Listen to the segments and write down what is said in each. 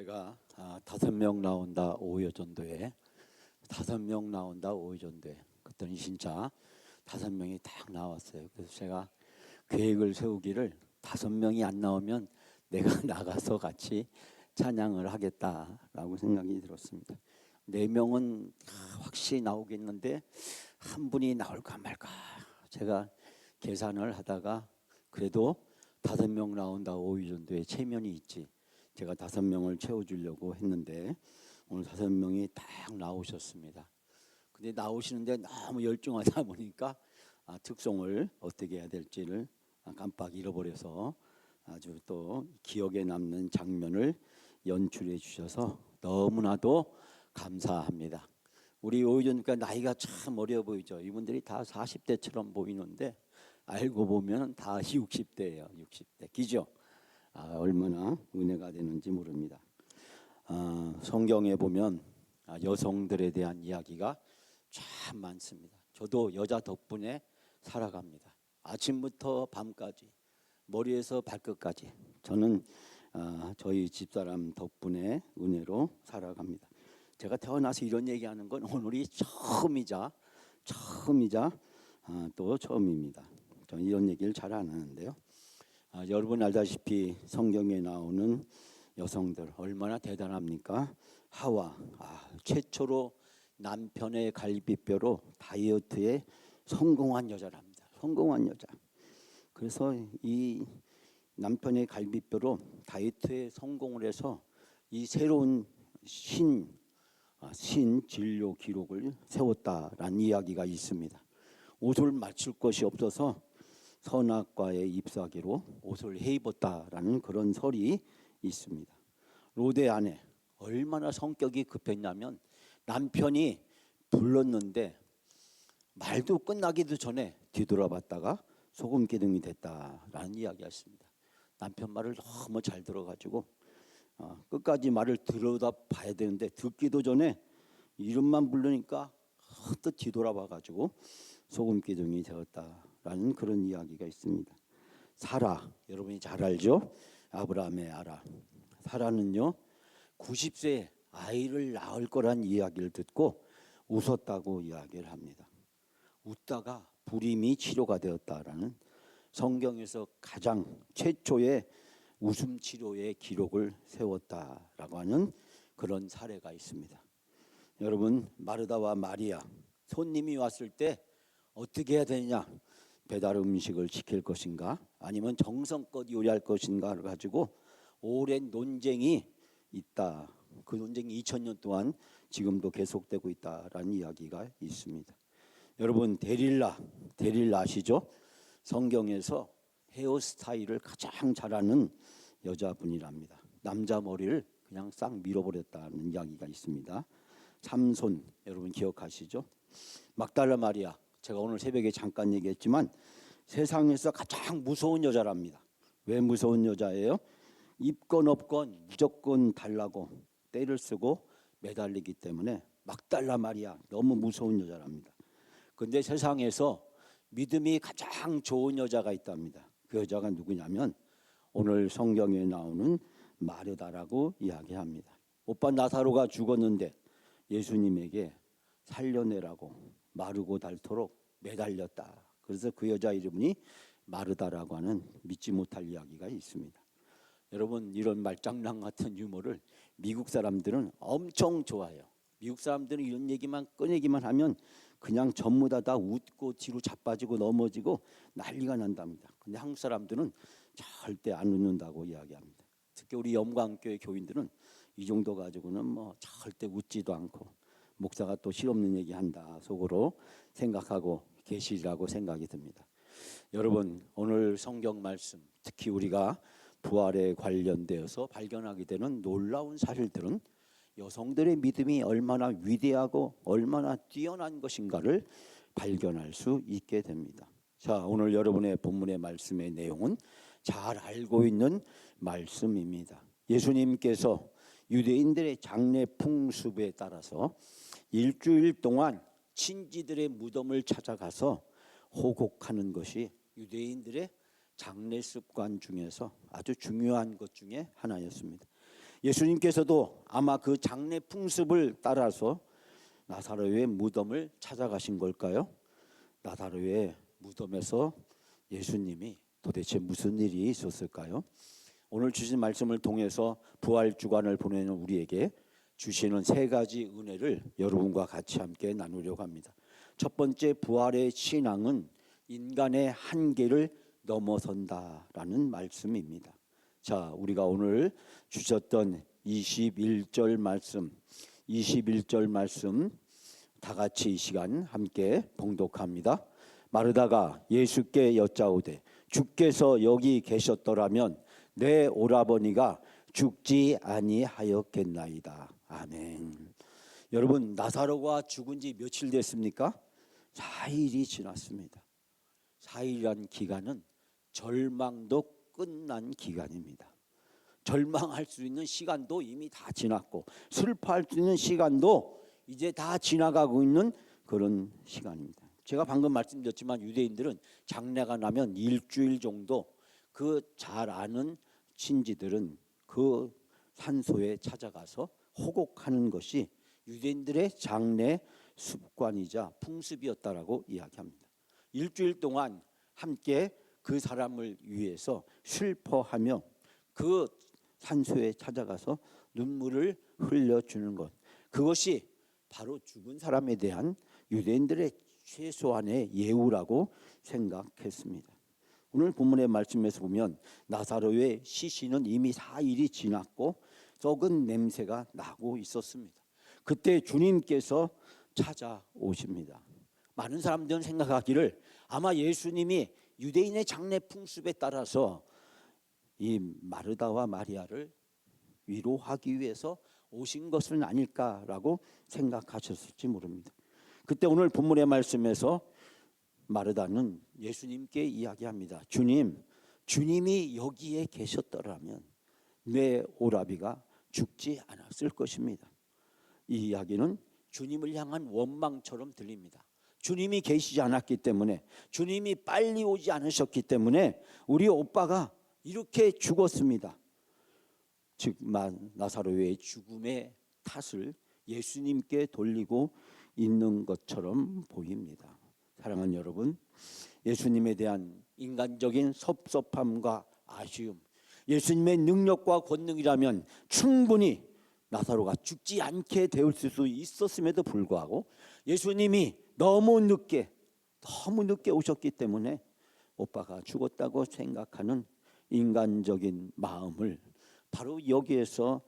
제가 5명 나온다 오후전도에 5명 나온다 오후전도에 그랬더니 진짜 5명이 딱 나왔어요. 그래서 제가 계획을 세우기를 5명이 안 나오면 내가 나가서 같이 찬양을 하겠다라고 생각이 들었습니다. 4명은 확실히 나오겠는데 한 분이 나올까 말까 제가 계산을 하다가 그래도 5명 나온다 오후전도에 체면이 있지 제가 5명을 채워주려고 했는데 오늘 5명이 딱 나오셨습니다. 근데 나오시는데 너무 열중하다 보니까 특송을 어떻게 해야 될지를 깜빡 잃어버려서 아주 또 기억에 남는 장면을 연출해 주셔서 너무나도 감사합니다. 우리 오유전니까 나이가 참 어려 보이죠. 이분들이 다 40대처럼 보이는데 알고 보면 다 60대예요. 60대. 기죠? 얼마나 은혜가 되는지 모릅니다. 성경에 보면 여성들에 대한 이야기가 참 많습니다. 저도 여자 덕분에 살아갑니다. 아침부터 밤까지 머리에서 발끝까지 저는 저희 집사람 덕분에 은혜로 살아갑니다. 제가 태어나서 이런 얘기하는 건 오늘이 처음이자 또 처음입니다. 저는 이런 얘기를 잘 안 하는데요. 여러분 알다시피 성경에 나오는 여성들 얼마나 대단합니까? 하와 최초로 남편의 갈비뼈로 다이어트에 성공한 여자랍니다. 성공한 여자. 그래서 이 남편의 갈비뼈로 다이어트에 성공을 해서 이 새로운 신 진료 기록을 세웠다라는 이야기가 있습니다. 옷을 맞출 것이 없어서 선악과에 입사하기로 옷을 해 입었다라는 그런 설이 있습니다. 롯의 아내 얼마나 성격이 급했냐면 남편이 불렀는데 말도 끝나기도 전에 뒤돌아봤다가 소금 기둥이 됐다라는 이야기가 있습니다. 남편 말을 너무 잘 들어가지고 끝까지 말을 들여다봐야 되는데 듣기도 전에 이름만 부르니까 또 뒤돌아봐가지고 소금 기둥이 되었다라는 그런 이야기가 있습니다. 사라 여러분이 잘 알죠? 아브라함의 아라. 사라는요 90세에 아이를 낳을 거란 이야기를 듣고 웃었다고 이야기를 합니다. 웃다가 불임이 치료가 되었다라는 성경에서 가장 최초의 웃음 치료의 기록을 세웠다라고 하는 그런 사례가 있습니다. 여러분 마르다와 마리아 손님이 왔을 때 어떻게 해야 되느냐? 배달 음식을 시킬 것인가? 아니면 정성껏 요리할 것인가를 가지고 오랜 논쟁이 있다. 그 논쟁이 2000년 동안 지금도 계속되고 있다라는 이야기가 있습니다. 여러분 데릴라 아시죠? 성경에서 헤어스타일을 가장 잘하는 여자분이랍니다. 남자 머리를 그냥 싹 밀어버렸다는 이야기가 있습니다. 삼손 여러분 기억하시죠? 막달라 마리아 제가 오늘 새벽에 잠깐 얘기했지만 세상에서 가장 무서운 여자랍니다. 왜 무서운 여자예요? 입건 없건 무조건 달라고 때를 쓰고 매달리기 때문에 막달라 마리아 너무 무서운 여자랍니다. 그런데 세상에서 믿음이 가장 좋은 여자가 있답니다. 그 여자가 누구냐면 오늘 성경에 나오는 마르다라고 이야기합니다. 오빠 나사로가 죽었는데 예수님에게 살려내라고 마르고 닳도록 매달렸다. 그래서 그 여자 이름이 마르다라고 하는 믿지 못할 이야기가 있습니다. 여러분 이런 말장난 같은 유머를 미국 사람들은 엄청 좋아해요. 미국 사람들은 이런 얘기만 꺼내기만 하면 그냥 전부 다 웃고 뒤로 자빠지고 넘어지고 난리가 난답니다. 근데 한국 사람들은 절대 안 웃는다고 이야기합니다. 특히 우리 영광교회 교인들은 이 정도 가지고는 뭐 절대 웃지도 않고 목사가 또 실없는 얘기한다 속으로 생각하고 계시리라고 생각이 듭니다. 여러분 오늘 성경 말씀 특히 우리가 부활에 관련되어서 발견하게 되는 놀라운 사실들은 여성들의 믿음이 얼마나 위대하고 얼마나 뛰어난 것인가를 발견할 수 있게 됩니다. 자, 오늘 여러분의 본문의 말씀의 내용은 잘 알고 있는 말씀입니다. 예수님께서 유대인들의 장례 풍습에 따라서 일주일 동안 친지들의 무덤을 찾아가서 호곡하는 것이 유대인들의 장례 습관 중에서 아주 중요한 것 중에 하나였습니다. 예수님께서도 아마 그 장례 풍습을 따라서 나사로의 무덤을 찾아가신 걸까요? 나사로의 무덤에서 예수님이 도대체 무슨 일이 있었을까요? 오늘 주신 말씀을 통해서 부활 주간을 보내는 우리에게 주시는 세 가지 은혜를 여러분과 같이 함께 나누려고 합니다. 첫 번째, 부활의 신앙은 인간의 한계를 넘어선다라는 말씀입니다. 자, 우리가 오늘 주셨던 21절 말씀 다 같이 이 시간 함께 봉독합니다. 마르다가 예수께 여짜오되 주께서 여기 계셨더라면 내 오라버니가 죽지 아니하였겠나이다. 아멘. 여러분, 나사로가 죽은 지 며칠 됐습니까? 4일이 지났습니다. 4일이란 기간은 절망도 끝난 기간입니다. 절망할 수 있는 시간도 이미 다 지났고 슬퍼할 수 있는 시간도 이제 다 지나가고 있는 그런 시간입니다. 제가 방금 말씀드렸지만 유대인들은 장례가 나면 일주일 정도 그 잘 아는 친지들은 그 산소에 찾아가서 호곡하는 것이 유대인들의 장례 습관이자 풍습이었다라고 이야기합니다. 일주일 동안 함께 그 사람을 위해서 슬퍼하며 그 산소에 찾아가서 눈물을 흘려주는 것, 그것이 바로 죽은 사람에 대한 유대인들의 최소한의 예우라고 생각했습니다. 오늘 본문의 말씀에서 보면 나사로의 시신은 이미 4일이 지났고 썩은 냄새가 나고 있었습니다. 그때 주님께서 찾아오십니다. 많은 사람들은 생각하기를 아마 예수님이 유대인의 장례 풍습에 따라서 이 마르다와 마리아를 위로하기 위해서 오신 것은 아닐까라고 생각하셨을지 모릅니다. 그때 오늘 본문의 말씀에서 마르다는 예수님께 이야기합니다. 주님이 여기에 계셨더라면 내 오라비가 죽지 않았을 것입니다. 이 이야기는 주님을 향한 원망처럼 들립니다. 주님이 계시지 않았기 때문에, 주님이 빨리 오지 않으셨기 때문에 우리 오빠가 이렇게 죽었습니다. 즉 나사로의 죽음의 탓을 예수님께 돌리고 있는 것처럼 보입니다. 사랑하는 여러분, 예수님에 대한 인간적인 섭섭함과 아쉬움, 예수님의 능력과 권능이라면 충분히 나사로가 죽지 않게 되었을 수 있었음에도 불구하고 예수님이 너무 늦게 오셨기 때문에 오빠가 죽었다고 생각하는 인간적인 마음을 바로 여기에서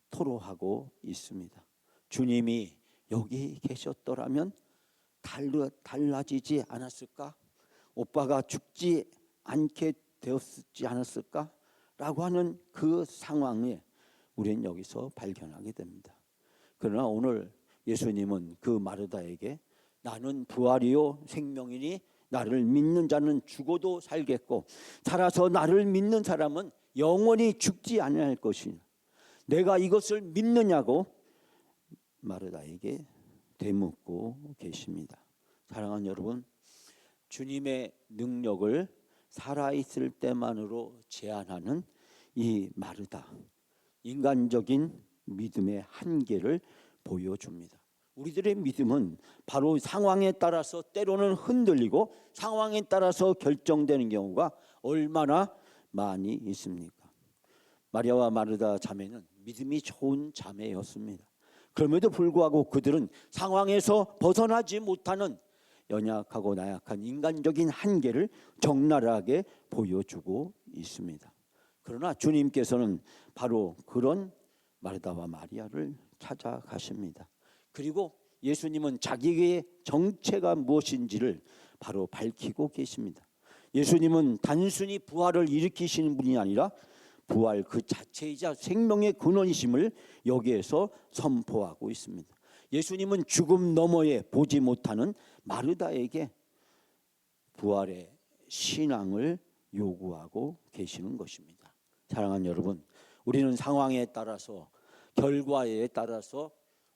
토로하고 있습니다. 주님이 여기 계셨더라면 달라지지 않았을까? 오빠가 죽지 않게 되었지 않았을까? 라고 하는 그 상황에 우리는 여기서 발견하게 됩니다. 그러나 오늘 예수님은 그 마르다에게 나는 부활이요 생명이니 나를 믿는 자는 죽어도 살겠고 살아서 나를 믿는 사람은 영원히 죽지 아니할 것이니 내가 이것을 믿느냐고 마르다에게 되묻고 계십니다. 사랑하는 여러분, 주님의 능력을 살아있을 때만으로 제한하는 이 마르다, 인간적인 믿음의 한계를 보여줍니다. 우리들의 믿음은 바로 상황에 따라서 때로는 흔들리고 상황에 따라서 결정되는 경우가 얼마나 많이 있습니까? 마리아와 마르다 자매는 믿음이 좋은 자매였습니다. 그럼에도 불구하고 그들은 상황에서 벗어나지 못하는 연약하고 나약한 인간적인 한계를 적나라하게 보여주고 있습니다. 그러나 주님께서는 바로 그런 마르다와 마리아를 찾아가십니다. 그리고 예수님은 자기의 정체가 무엇인지를 바로 밝히고 계십니다. 예수님은 단순히 부활을 일으키시는 분이 아니라 부활 그 자체이자 생명의 근원이심을 여기에서 선포하고 있습니다. 예수님은 죽음 너머에 보지 못하는 마르다에게 부활의 신앙을 요구하고 계시는 것입니다. 사랑하는 여러분, 우리는 상황에 따라서 결과에 따라서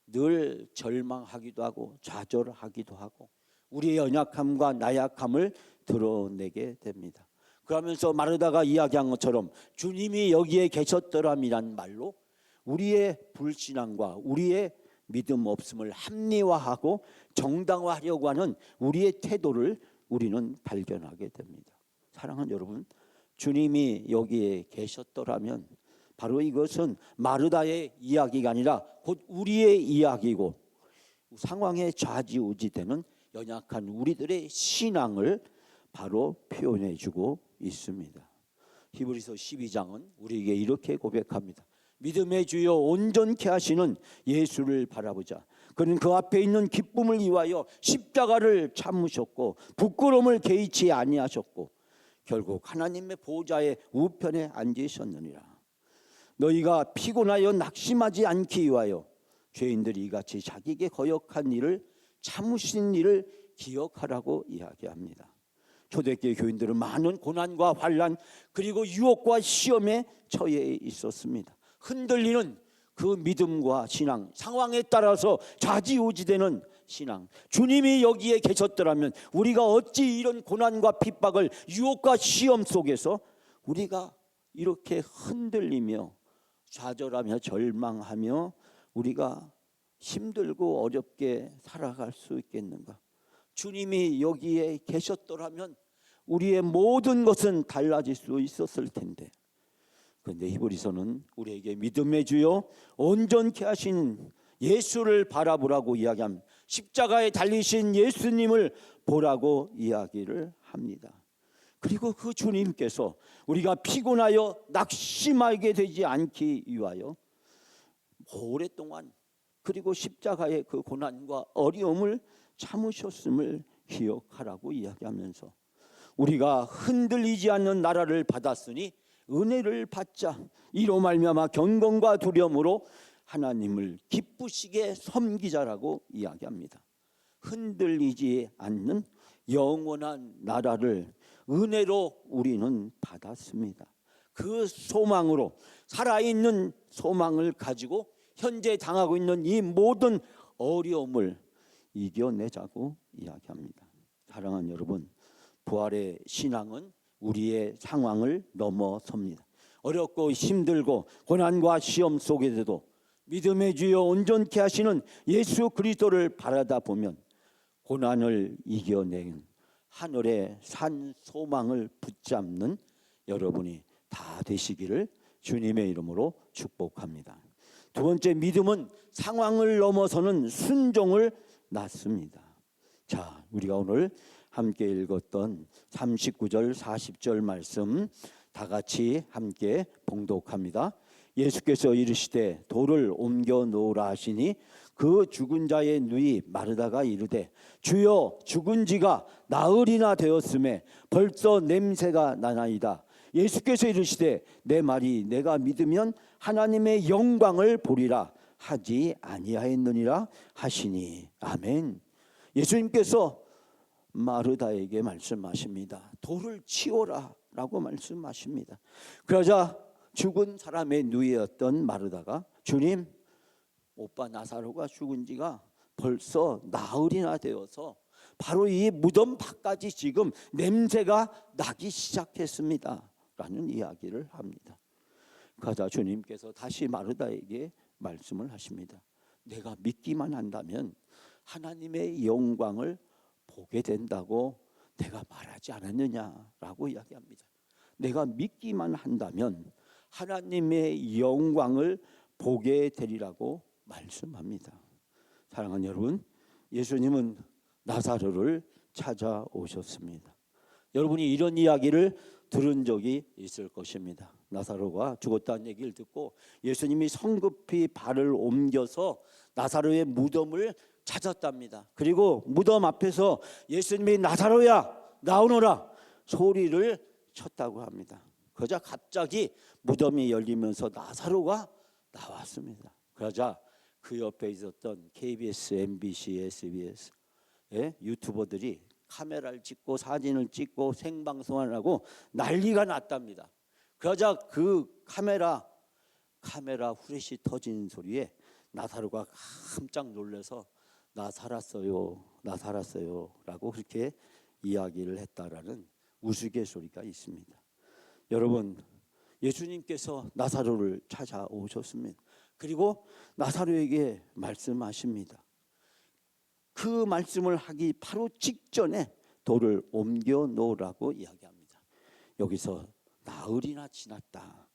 늘 절망하기도 하고 좌절하기도 하고 우리의 연약함과 나약함을 드러내게 됩니다. 그러면서 마르다가 이야기한 것처럼 주님이 여기에 계셨더라미란 말로 우리의 불신앙과 우리의 믿음 없음을 합리화하고 정당화하려고 하는 우리의 태도를 우리는 발견하게 됩니다. 사랑하는 여러분, 주님이 여기에 계셨더라면 바로 이것은 마르다의 이야기가 아니라 곧 우리의 이야기고, 상황에 좌지우지되는 연약한 우리들의 신앙을 바로 표현해주고 있습니다. 히브리서 12장은 우리에게 이렇게 고백합니다. 믿음의 주여 온전케 하시는 예수를 바라보자. 그는 그 앞에 있는 기쁨을 위하여 십자가를 참으셨고 부끄러움을 개의치 아니하셨고 결국 하나님의 보좌의 우편에 앉으셨느니라. 너희가 피곤하여 낙심하지 않기 위하여 죄인들이 이같이 자기에게 거역한 일을 참으신 일을 기억하라고 이야기합니다. 초대교회 교인들은 많은 고난과 환난 그리고 유혹과 시험에 처해 있었습니다. 흔들리는 그 믿음과 신앙, 상황에 따라서 좌지우지되는 신앙, 주님이 여기에 계셨더라면 우리가 어찌 이런 고난과 핍박을, 유혹과 시험 속에서 우리가 이렇게 흔들리며 좌절하며 절망하며 우리가 힘들고 어렵게 살아갈 수 있겠는가? 주님이 여기에 계셨더라면 우리의 모든 것은 달라질 수 있었을 텐데, 그런데 히브리서는 우리에게 믿음의 주요 온전케 하신 예수를 바라보라고 이야기합니다. 십자가에 달리신 예수님을 보라고 이야기를 합니다. 그리고 그 주님께서 우리가 피곤하여 낙심하게 되지 않기 위하여 오랫동안 그리고 십자가의 그 고난과 어려움을 참으셨음을 기억하라고 이야기하면서 우리가 흔들리지 않는 나라를 받았으니 은혜를 받자. 이로 말미암아 경건과 두려움으로 하나님을 기쁘시게 섬기자라고 이야기합니다. 흔들리지 않는 영원한 나라를 은혜로 우리는 받았습니다. 그 소망으로, 살아있는 소망을 가지고 현재 당하고 있는 이 모든 어려움을 이겨내자고 이야기합니다. 사랑하는 여러분, 부활의 신앙은 우리의 상황을 넘어섭니다. 어렵고 힘들고 고난과 시험 속에서도 믿음의 주여 온전케 하시는 예수 그리스도를 바라다 보면 고난을 이겨낸 하늘의 산 소망을 붙잡는 여러분이 다 되시기를 주님의 이름으로 축복합니다. 두 번째, 믿음은 상황을 넘어서는 순종을 낳습니다. 자, 우리가 오늘 함께 읽었던 39절 40절 말씀 다 같이 함께 봉독합니다. 예수께서 이르시되 돌을 옮겨 놓으라 하시니 그 죽은 자의 누이 마르다가 이르되 주여 죽은 지가 나흘이나 되었음에 벌써 냄새가 나나이다. 예수께서 이르시되 내 말이 내가 믿으면 하나님의 영광을 보리라 하지 아니하였느니라 하시니. 아멘. 예수님께서 마르다에게 말씀하십니다. 돌을 치워라 라고 말씀하십니다. 그러자 죽은 사람의 누이였던 마르다가 주님, 오빠 나사로가 죽은 지가 벌써 나흘이나 되어서 바로 이 무덤 밖까지 지금 냄새가 나기 시작했습니다 라는 이야기를 합니다. 그러자 주님께서 다시 마르다에게 말씀을 하십니다. 내가 믿기만 한다면 하나님의 영광을 보게 된다고 내가 말하지 않았느냐라고 이야기합니다. 내가 믿기만 한다면 하나님의 영광을 보게 되리라고 말씀합니다. 사랑하는 여러분, 예수님은 나사로를 찾아오셨습니다. 여러분이 이런 이야기를 들은 적이 있을 것입니다. 나사로가 죽었다는 얘기를 듣고 예수님이 성급히 발을 옮겨서 나사로의 무덤을 찾았답니다. 그리고 무덤 앞에서 예수님이 나사로야 나오너라 소리를 쳤다고 합니다. 그러자 갑자기 무덤이 열리면서 나사로가 나왔습니다. 그러자 그 옆에 있었던 KBS, MBC, SBS 유튜버들이 카메라를 찍고 사진을 찍고 생방송을 하고 난리가 났답니다. 그러자 그 카메라 후레쉬 터지는 소리에 나사로가 깜짝 놀라서 나 살았어요 라고 그렇게 이야기를 했다라는 우스갯소리가 있습니다. 여러분, 예수님께서 나사로를 찾아오셨습니다. 그리고 나사로에게 말씀하십니다. 그 말씀을 하기 바로 직전에 돌을 옮겨 놓으라고 이야기합니다. 여기서 나흘이나 지났다.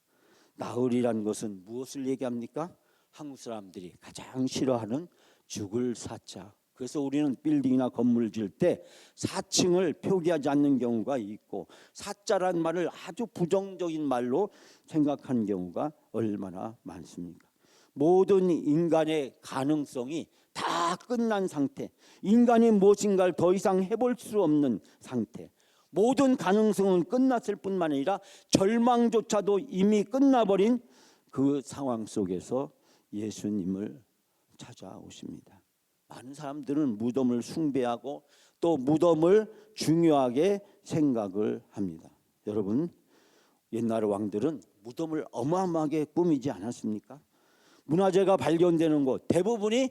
나흘이란 것은 무엇을 얘기합니까? 한국 사람들이 가장 싫어하는 죽을 사자. 그래서 우리는 빌딩이나 건물을 지을 때 4층을 표기하지 않는 경우가 있고, 사자란 말을 아주 부정적인 말로 생각하는 경우가 얼마나 많습니까? 모든 인간의 가능성이 다 끝난 상태, 인간이 무엇인가를 더 이상 해볼 수 없는 상태, 모든 가능성은 끝났을 뿐만 아니라 절망조차도 이미 끝나버린 그 상황 속에서 예수님을 찾아오십니다. 많은 사람들은 무덤을 숭배하고 또 무덤을 중요하게 생각을 합니다. 여러분, 옛날 왕들은 무덤을 어마어마하게 꾸미지 않았습니까? 문화재가 발견되는 곳 대부분이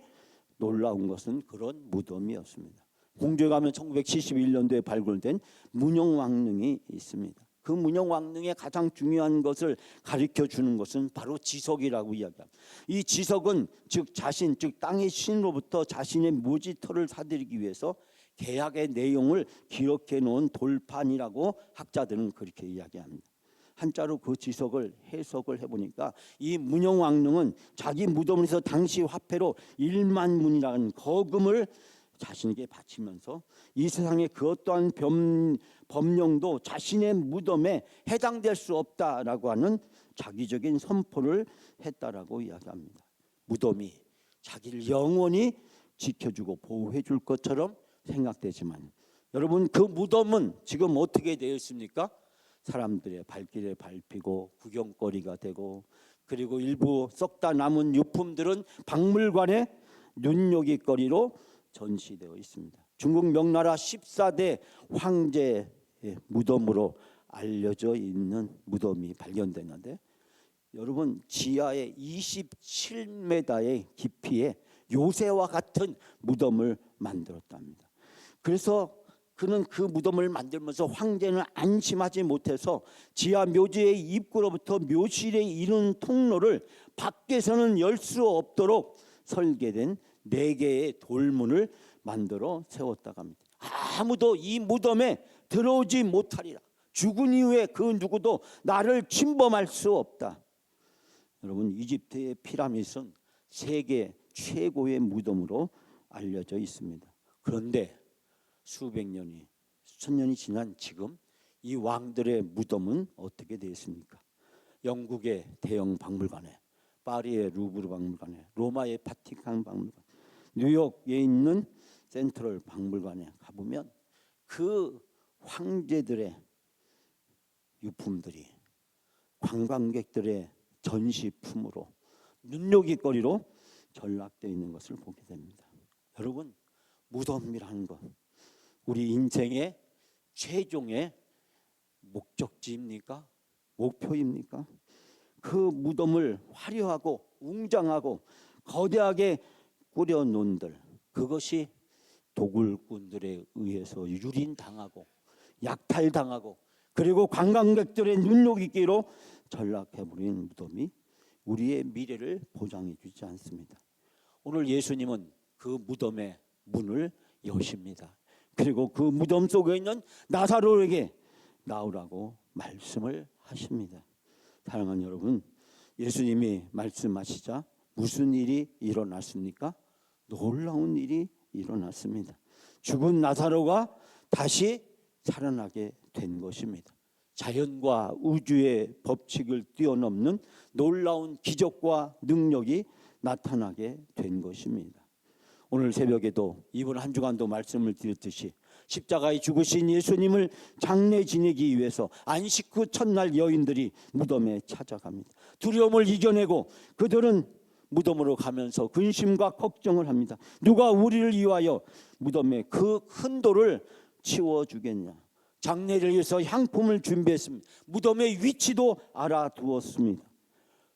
놀라운 것은 그런 무덤이었습니다. 공주에 가면 1971년도에 발굴된 문영왕릉이 있습니다. 그 문영왕릉의 가장 중요한 것을 가르쳐 주는 것은 바로 지석이라고 이야기합니다. 이 지석은 즉 땅의 신으로부터 자신의 모지터를 사들이기 위해서 계약의 내용을 기록해 놓은 돌판이라고 학자들은 그렇게 이야기합니다. 한자로 그 지석을 해석을 해보니까 이 문영왕릉은 자기 무덤에서 당시 화폐로 1만 문이라는 거금을 자신에게 바치면서 이 세상의 그 어떠한 법령도 자신의 무덤에 해당될 수 없다라고 하는 자기적인 선포를 했다라고 이야기합니다. 무덤이 자기를 영원히 지켜주고 보호해 줄 것처럼 생각되지만, 여러분, 그 무덤은 지금 어떻게 되어 있습니까? 사람들의 발길에 밟히고 구경거리가 되고, 그리고 일부 썩다 남은 유품들은 박물관의 눈요깃거리로 전시되어 있습니다. 중국 명나라 14대 황제의 무덤으로 알려져 있는 무덤이 발견됐는데, 여러분, 지하에 27m의 깊이에 요새와 같은 무덤을 만들었답니다. 그래서 그는 그 무덤을 만들면서 황제는 안심하지 못해서 지하 묘지의 입구로부터 묘실에 이르는 통로를 밖에서는 열 수 없도록 설계된 4개의 돌문을 만들어 세웠다고 합니다. 아무도 이 무덤에 들어오지 못하리라. 죽은 이후에 그 누구도 나를 침범할 수 없다. 여러분, 이집트의 피라미드는 세계 최고의 무덤으로 알려져 있습니다. 그런데 수백 년이, 수천 년이 지난 지금 이 왕들의 무덤은 어떻게 되었습니까? 영국의 대형 박물관에, 파리의 루브르 박물관에, 로마의 바티칸 박물관, 뉴욕에 있는 센트럴 박물관에 가보면 그 황제들의 유품들이 관광객들의 전시품으로 눈요깃거리로 전락되어 있는 것을 보게 됩니다. 여러분, 무덤이라는 것, 우리 인생의 최종의 목적지입니까? 목표입니까? 그 무덤을 화려하고 웅장하고 거대하게 꾸려놓은들, 그것이 도굴꾼들에 의해서 유린당하고 약탈당하고 그리고 관광객들의 눈요깃기로 전락해버린 무덤이 우리의 미래를 보장해 주지 않습니다. 오늘 예수님은 그 무덤의 문을 여십니다. 그리고 그 무덤 속에 있는 나사로에게 나오라고 말씀을 하십니다. 사랑하는 여러분, 예수님이 말씀하시자 무슨 일이 일어났습니까? 놀라운 일이 일어났습니다. 죽은 나사로가 다시 살아나게 된 것입니다. 자연과 우주의 법칙을 뛰어넘는 놀라운 기적과 능력이 나타나게 된 것입니다. 오늘 새벽에도 이번 한 주간도 말씀을 드렸듯이 십자가에 죽으신 예수님을 장례 지내기 위해서 안식 후 첫날 여인들이 무덤에 찾아갑니다. 두려움을 이겨내고 그들은 무덤으로 가면서 근심과 걱정을 합니다. 누가 우리를 위하여 무덤에 그 큰 돌을 치워주겠냐. 장례를 위해서 향품을 준비했습니다. 무덤의 위치도 알아두었습니다.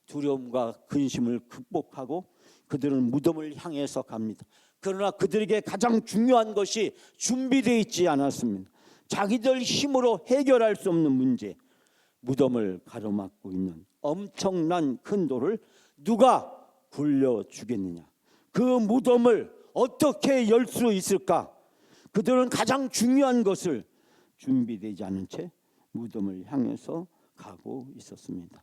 두려움과 근심을 극복하고 그들은 무덤을 향해서 갑니다. 그러나 그들에게 가장 중요한 것이 준비되어 있지 않았습니다. 자기들 힘으로 해결할 수 없는 문제, 무덤을 가로막고 있는 엄청난 큰 돌을 누가 굴려 주겠느냐? 그 무덤을 어떻게 열 수 있을까? 그들은 가장 중요한 것을 준비되지 않은 채 무덤을 향해서 가고 있었습니다.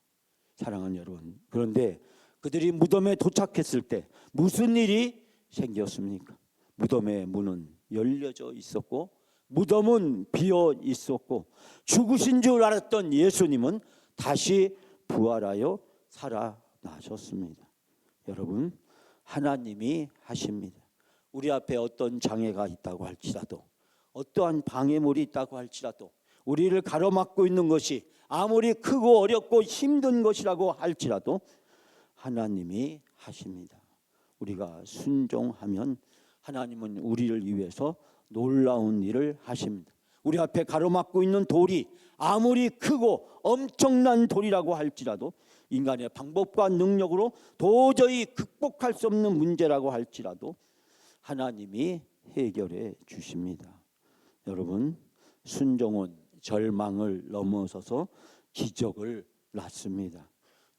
사랑하는 여러분, 그런데 그들이 무덤에 도착했을 때 무슨 일이 생겼습니까? 무덤의 문은 열려져 있었고 무덤은 비어 있었고 죽으신 줄 알았던 예수님은 다시 부활하여 살아나셨습니다. 여러분, 하나님이 하십니다. 우리 앞에 어떤 장애가 있다고 할지라도, 어떠한 방해물이 있다고 할지라도, 우리를 가로막고 있는 것이 아무리 크고 어렵고 힘든 것이라고 할지라도 하나님이 하십니다. 우리가 순종하면 하나님은 우리를 위해서 놀라운 일을 하십니다. 우리 앞에 가로막고 있는 돌이 아무리 크고 엄청난 돌이라고 할지라도, 인간의 방법과 능력으로 도저히 극복할 수 없는 문제라고 할지라도 하나님이 해결해 주십니다. 여러분, 순종은 절망을 넘어서서 기적을 낳습니다.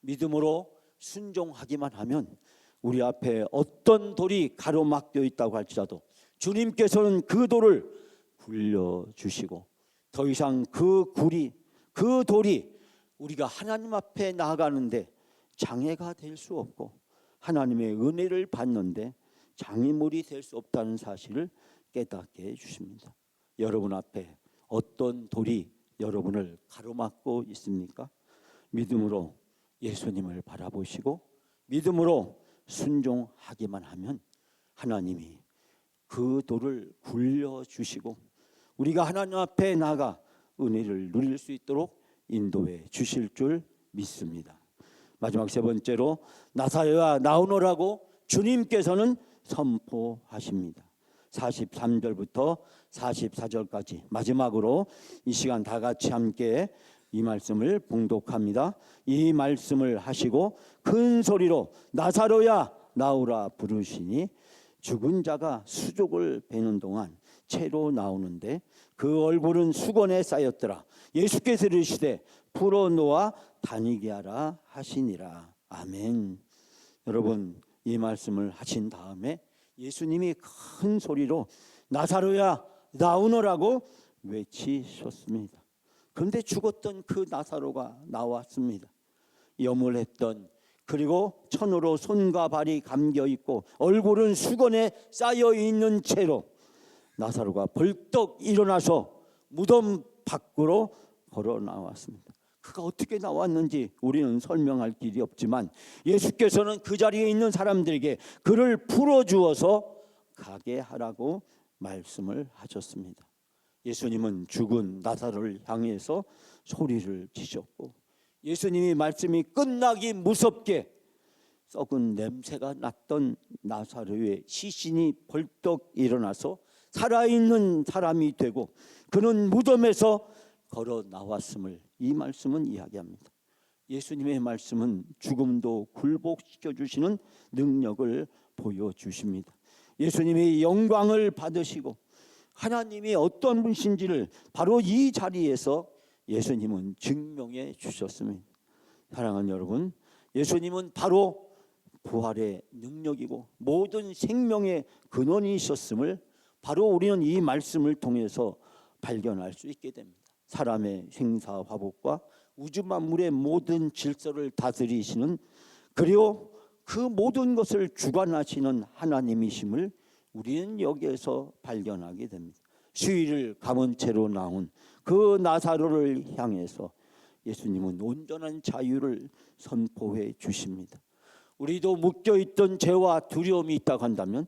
믿음으로 순종하기만 하면 우리 앞에 어떤 돌이 가로막혀 있다고 할지라도 주님께서는 그 돌을 굴려주시고 더 이상 그 돌이 우리가 하나님 앞에 나아가는데 장애가 될 수 없고 하나님의 은혜를 받는데 장애물이 될 수 없다는 사실을 깨닫게 해주십니다. 여러분 앞에 어떤 돌이 여러분을 가로막고 있습니까? 믿음으로 예수님을 바라보시고 믿음으로 순종하기만 하면 하나님이 그 돌을 굴려주시고 우리가 하나님 앞에 나가 은혜를 누릴 수 있도록 인도해 주실 줄 믿습니다. 마지막 세 번째로 나사로야 나오너라고 주님께서는 선포하십니다. 43절부터 44절까지 마지막으로 이 시간 다 같이 함께 이 말씀을 봉독합니다. 이 말씀을 하시고 큰 소리로 나사로야 나오라 부르시니 죽은 자가 수족을 베는 동안 채로 나오는데 그 얼굴은 수건에 쌓였더라. 예수께서 이르시되 풀어놓아 다니게 하라 하시니라. 아멘. 여러분, 이 말씀을 하신 다음에 예수님이 큰 소리로 나사로야 나오너라고 외치셨습니다. 그런데 죽었던 그 나사로가 나왔습니다. 염을했던, 그리고 천으로 손과 발이 감겨 있고 얼굴은 수건에 쌓여 있는 채로 나사로가 벌떡 일어나서 무덤 밖으로 걸어 나왔습니다. 그가 어떻게 나왔는지 우리는 설명할 길이 없지만 예수께서는 그 자리에 있는 사람들에게 그를 풀어주어서 가게 하라고 말씀을 하셨습니다. 예수님은 죽은 나사로를 향해서 소리를 지셨고 예수님이 말씀이 끝나기 무섭게 썩은 냄새가 났던 나사로의 시신이 벌떡 일어나서 살아있는 사람이 되고 그는 무덤에서 걸어 나왔음을 이 말씀은 이야기합니다. 예수님의 말씀은 죽음도 굴복시켜 주시는 능력을 보여주십니다. 예수님이 영광을 받으시고 하나님이 어떤 분이신지를 바로 이 자리에서 예수님은 증명해 주셨습니다. 사랑하는 여러분, 예수님은 바로 부활의 능력이고 모든 생명의 근원이셨음을 바로 우리는 이 말씀을 통해서 발견할 수 있게 됩니다. 사람의 생사화복과 우주 만물의 모든 질서를 다스리시는, 그리고 그 모든 것을 주관하시는 하나님이심을 우리는 여기에서 발견하게 됩니다. 수의를 감은 채로 나온 그 나사로를 향해서 예수님은 온전한 자유를 선포해 주십니다. 우리도 묶여있던 죄와 두려움이 있다고 한다면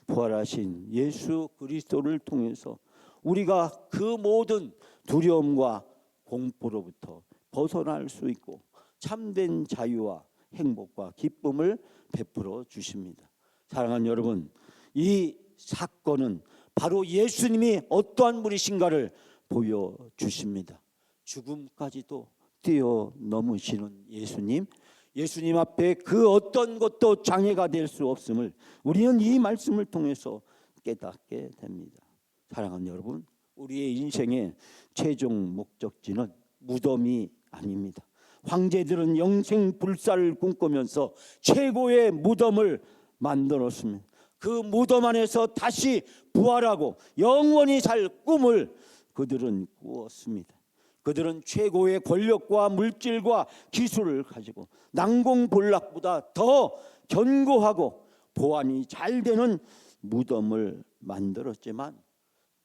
부활하신 예수 그리스도를 통해서 우리가 그 모든 두려움과 공포로부터 벗어날 수 있고 참된 자유와 행복과 기쁨을 베풀어 주십니다. 사랑하는 여러분, 이 사건은 바로 예수님이 어떠한 분이신가를 보여주십니다. 죽음까지도 뛰어넘으시는 예수님 앞에 그 어떤 것도 장애가 될 수 없음을 우리는 이 말씀을 통해서 깨닫게 됩니다. 사랑하는 여러분, 우리의 인생의 최종 목적지는 무덤이 아닙니다. 황제들은 영생 불사를 꿈꾸면서 최고의 무덤을 만들었습니다. 그 무덤 안에서 다시 부활하고 영원히 살 꿈을 그들은 꾸었습니다. 그들은 최고의 권력과 물질과 기술을 가지고 난공불락보다 더 견고하고 보안이 잘 되는 무덤을 만들었지만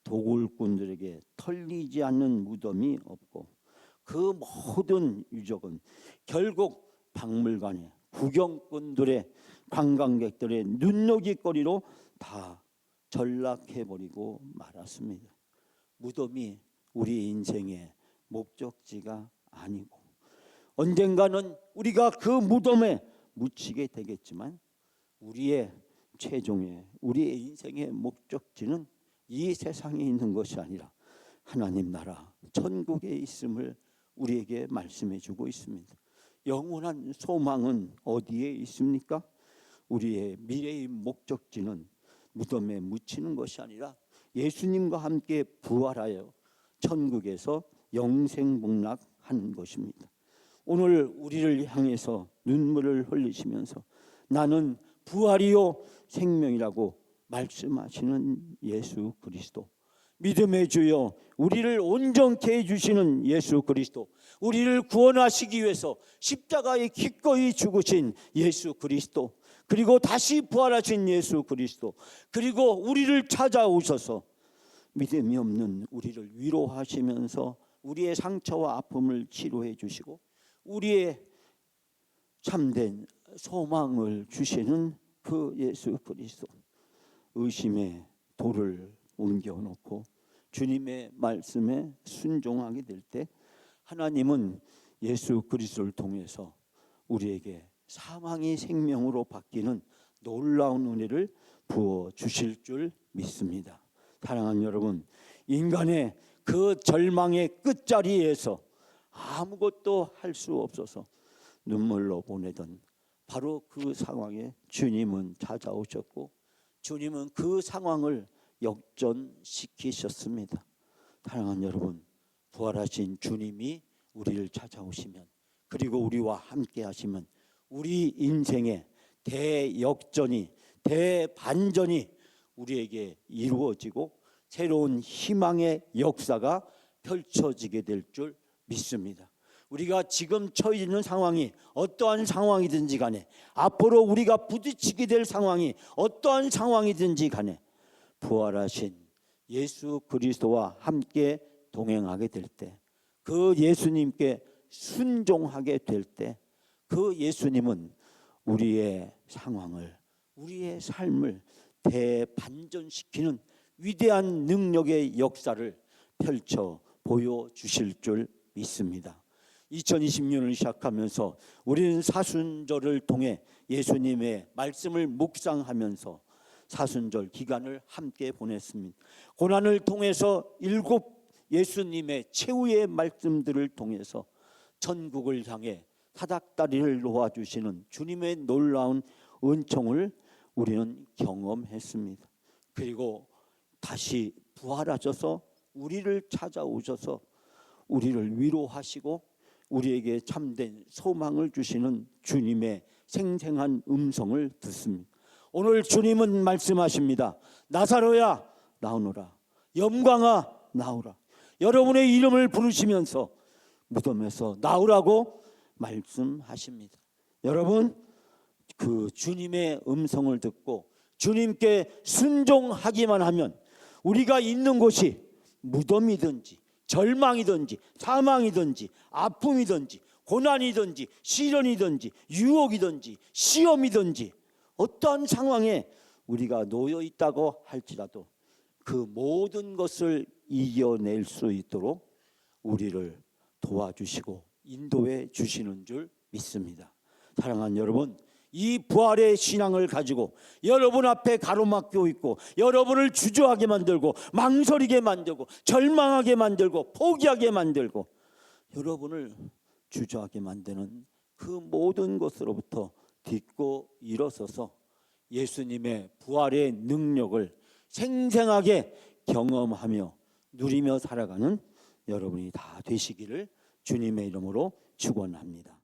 도굴꾼들에게 털리지 않는 무덤이 없고 그 모든 유적은 결국 박물관에 구경꾼들의 관광객들의 눈요깃거리로 다 전락해버리고 말았습니다. 무덤이 우리 인생의 목적지가 아니고 언젠가는 우리가 그 무덤에 묻히게 되겠지만 우리의 최종의 우리의 인생의 목적지는 이 세상에 있는 것이 아니라 하나님 나라 천국에 있음을 우리에게 말씀해 주고 있습니다. 영원한 소망은 어디에 있습니까? 우리의 미래의 목적지는 무덤에 묻히는 것이 아니라 예수님과 함께 부활하여 천국에서 영생복락하는 것입니다. 오늘 우리를 향해서 눈물을 흘리시면서 나는 부활이요 생명이라고 말씀하시는 예수 그리스도, 믿음의 주여 우리를 온전케 해주시는 예수 그리스도, 우리를 구원하시기 위해서 십자가에 기꺼이 죽으신 예수 그리스도, 그리고 다시 부활하신 예수 그리스도, 그리고 우리를 찾아오셔서 믿음이 없는 우리를 위로하시면서 우리의 상처와 아픔을 치료해 주시고 우리의 참된 소망을 주시는 그 예수 그리스도, 의심의 돌을 옮겨놓고 주님의 말씀에 순종하게 될 때 하나님은 예수 그리스도를 통해서 우리에게 사망이 생명으로 바뀌는 놀라운 은혜를 부어 주실 줄 믿습니다. 사랑하는 여러분, 인간의 그 절망의 끝자리에서 아무것도 할 수 없어서 눈물로 보내던 바로 그 상황에 주님은 찾아오셨고 주님은 그 상황을 역전시키셨습니다. 사랑하는 여러분, 부활하신 주님이 우리를 찾아오시면 그리고 우리와 함께 하시면 우리 인생의 대역전이 대반전이 우리에게 이루어지고 새로운 희망의 역사가 펼쳐지게 될 줄 믿습니다. 우리가 지금 처해 있는 상황이 어떠한 상황이든지 간에 앞으로 우리가 부딪히게 될 상황이 어떠한 상황이든지 간에 부활하신 예수 그리스도와 함께 동행하게 될 때, 그 예수님께 순종하게 될 때 그 예수님은 우리의 상황을, 우리의 삶을 대반전시키는 위대한 능력의 역사를 펼쳐 보여주실 줄 믿습니다. 2020년을 시작하면서 우리는 사순절을 통해 예수님의 말씀을 묵상하면서 사순절 기간을 함께 보냈습니다. 고난을 통해서 7 예수님의 최후의 말씀들을 통해서 천국을 향해 사닥다리를 놓아주시는 주님의 놀라운 은총을 우리는 경험했습니다. 그리고 다시 부활하셔서 우리를 찾아오셔서 우리를 위로하시고 우리에게 참된 소망을 주시는 주님의 생생한 음성을 듣습니다. 오늘 주님은 말씀하십니다. 나사로야 나오너라, 염광아 나오라. 여러분의 이름을 부르시면서 무덤에서 나오라고 말씀하십니다. 여러분, 그 주님의 음성을 듣고 주님께 순종하기만 하면 우리가 있는 곳이 무덤이든지 절망이든지 사망이든지 아픔이든지 고난이든지 시련이든지 유혹이든지 시험이든지 어떠한 상황에 우리가 놓여 있다고 할지라도 그 모든 것을 이겨낼 수 있도록 우리를 도와주시고 인도해 주시는 줄 믿습니다. 사랑하는 여러분, 이 부활의 신앙을 가지고 여러분 앞에 가로막고 있고 여러분을 주저하게 만들고 망설이게 만들고 절망하게 만들고 포기하게 만들고 여러분을 주저하게 만드는 그 모든 것으로부터 딛고 일어서서 예수님의 부활의 능력을 생생하게 경험하며 누리며 살아가는 여러분이 다 되시기를 주님의 이름으로 축원합니다.